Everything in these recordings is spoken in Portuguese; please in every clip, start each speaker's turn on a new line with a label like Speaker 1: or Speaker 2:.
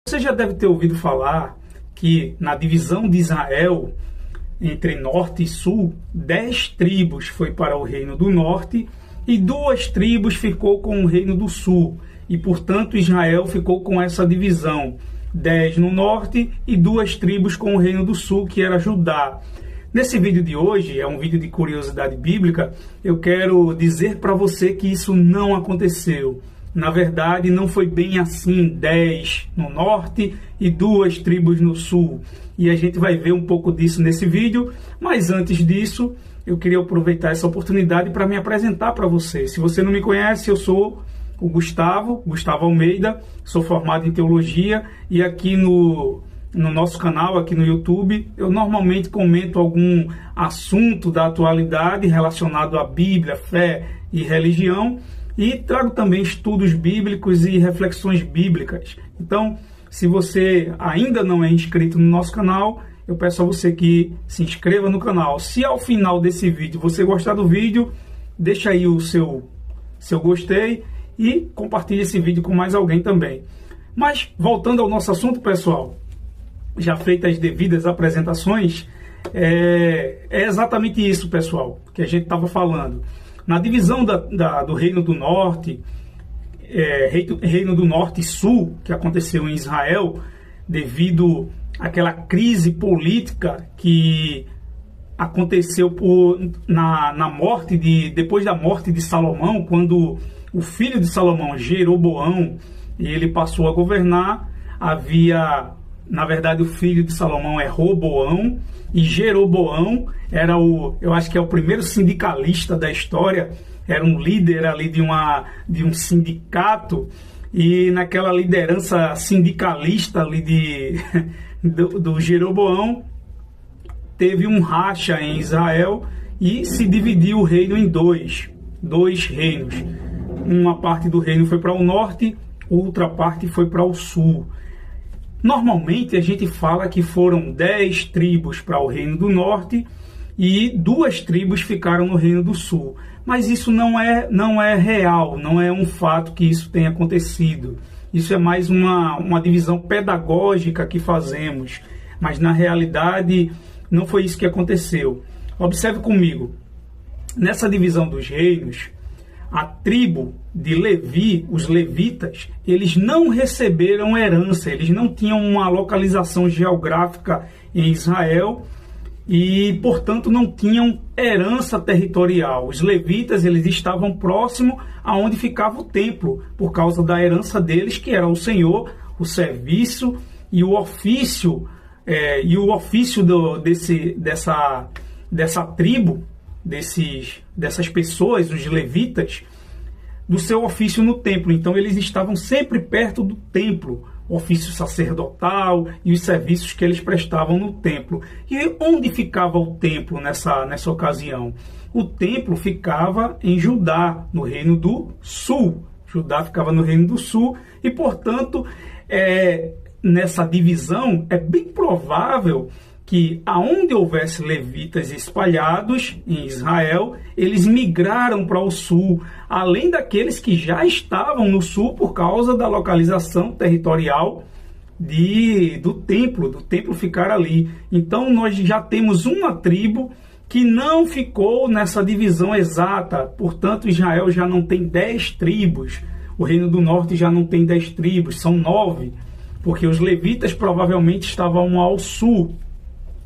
Speaker 1: Você já deve ter ouvido falar que na divisão de Israel entre norte e sul, 10 tribos foi para o reino do norte e 2 tribos ficou com o reino do sul. E, portanto, Israel ficou com essa divisão, 10 no norte e 2 tribos com o reino do sul, que era Judá. Nesse vídeo de hoje, é um vídeo de curiosidade bíblica, eu quero dizer para você que isso não aconteceu. Na verdade, não foi bem assim, 10 no norte e 2 tribos no sul. E a gente vai ver um pouco disso nesse vídeo, mas antes disso, eu queria aproveitar essa oportunidade para me apresentar para você. Se você não me conhece, eu sou o Gustavo Almeida, sou formado em teologia e aqui no nosso canal, aqui no YouTube, eu normalmente comento algum assunto da atualidade relacionado à Bíblia, fé e religião e trago também estudos bíblicos e reflexões bíblicas. Então, se você ainda não é inscrito no nosso canal, eu peço a você que se inscreva no canal. Se ao final desse vídeo você gostar do vídeo, deixa aí o seu gostei e compartilhe esse vídeo com mais alguém também. Mas, voltando ao nosso assunto, pessoal, já feitas as devidas apresentações, é exatamente isso, pessoal, que a gente estava falando. Na divisão do Reino do Norte, Reino do Norte e Sul, que aconteceu em Israel, devido àquela crise política que aconteceu depois da morte de Salomão, quando o filho de Salomão, Jeroboão, ele passou a governar, na verdade, o filho de Salomão é Roboão, e Jeroboão era eu acho que é o primeiro sindicalista da história, era um líder ali de um sindicato, e naquela liderança sindicalista ali do Jeroboão, teve um racha em Israel e se dividiu o reino em dois reinos. Uma parte do reino foi para o norte, outra parte foi para o sul. Normalmente a gente fala que foram 10 tribos para o reino do norte e 2 tribos ficaram no reino do sul. Mas isso não é real, não é um fato que isso tenha acontecido. Isso é mais uma divisão pedagógica que fazemos. Mas na realidade não foi isso que aconteceu. Observe comigo, nessa divisão dos reinos, a tribo de Levi, os levitas, eles não receberam herança, eles não tinham uma localização geográfica em Israel e, portanto, não tinham herança territorial. Os levitas, eles estavam próximo aonde ficava o templo, por causa da herança deles, que era o Senhor, o serviço e o ofício, dessa tribo, dessas pessoas, os levitas, do seu ofício no templo. Então eles estavam sempre perto do templo, o ofício sacerdotal e os serviços que eles prestavam no templo. E onde ficava o templo nessa ocasião? O templo ficava em Judá, no reino do sul. Judá ficava no reino do sul e, portanto, nessa divisão é bem provável que aonde houvesse levitas espalhados em Israel, eles migraram para o sul, além daqueles que já estavam no sul por causa da localização territorial do templo ficar ali. Então nós já temos uma tribo que não ficou nessa divisão exata, portanto Israel já não tem 10 tribos, o Reino do Norte já não tem 10 tribos, são 9, porque os levitas provavelmente estavam ao sul,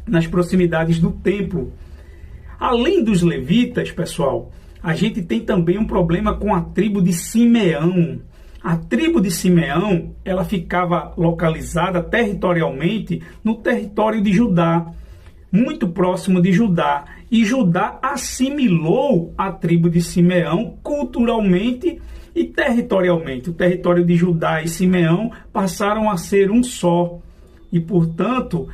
Speaker 1: nas proximidades do templo. Além dos levitas, pessoal, a gente tem também um problema com a tribo de Simeão. A tribo de Simeão, ela ficava localizada territorialmente no território de Judá, muito próximo de Judá. E Judá assimilou a tribo de Simeão culturalmente e territorialmente. O território de Judá e Simeão passaram a ser um só. E, portanto,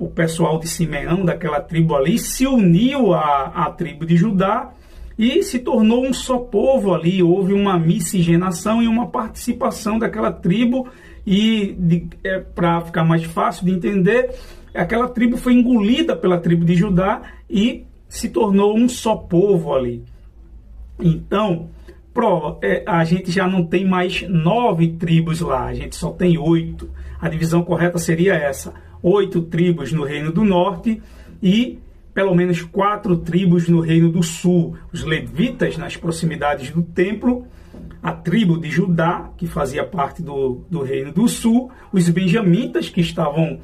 Speaker 1: o pessoal de Simeão, daquela tribo ali, se uniu à tribo de Judá e se tornou um só povo ali. Houve uma miscigenação e uma participação daquela tribo e, para ficar mais fácil de entender, aquela tribo foi engolida pela tribo de Judá e se tornou um só povo ali. Então, a gente já não tem mais 9 tribos lá, a gente só tem 8. A divisão correta seria essa: 8 tribos no Reino do Norte e pelo menos 4 tribos no Reino do Sul. Os levitas nas proximidades do templo, a tribo de Judá, que fazia parte do Reino do Sul, os benjamitas, que estavam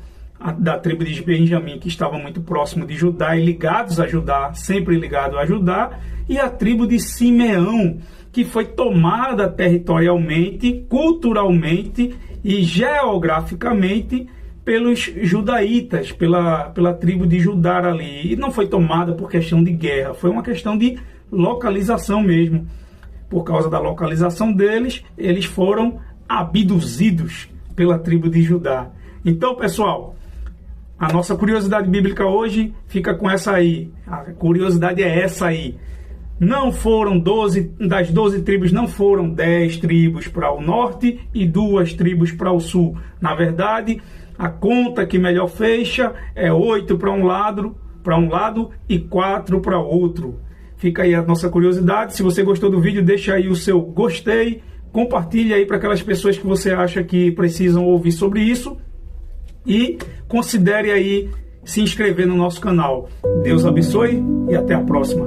Speaker 1: da tribo de Benjamim, que estavam muito próximo de Judá e ligados a Judá, sempre ligado a Judá, e a tribo de Simeão, que foi tomada territorialmente, culturalmente e geograficamente pelos judaítas, pela tribo de Judá ali. E não foi tomada por questão de guerra, foi uma questão de localização mesmo. Por causa da localização deles, eles foram abduzidos pela tribo de Judá. Então, pessoal, a nossa curiosidade bíblica hoje fica com essa aí. A curiosidade é essa aí. Não foram 12, das 12 tribos, não foram 10 tribos para o norte e 2 tribos para o sul. Na verdade, a conta que melhor fecha é 8 para um lado e 4 para outro. Fica aí a nossa curiosidade. Se você gostou do vídeo, deixa aí o seu gostei. Compartilhe aí para aquelas pessoas que você acha que precisam ouvir sobre isso. E considere aí se inscrever no nosso canal. Deus abençoe e até a próxima.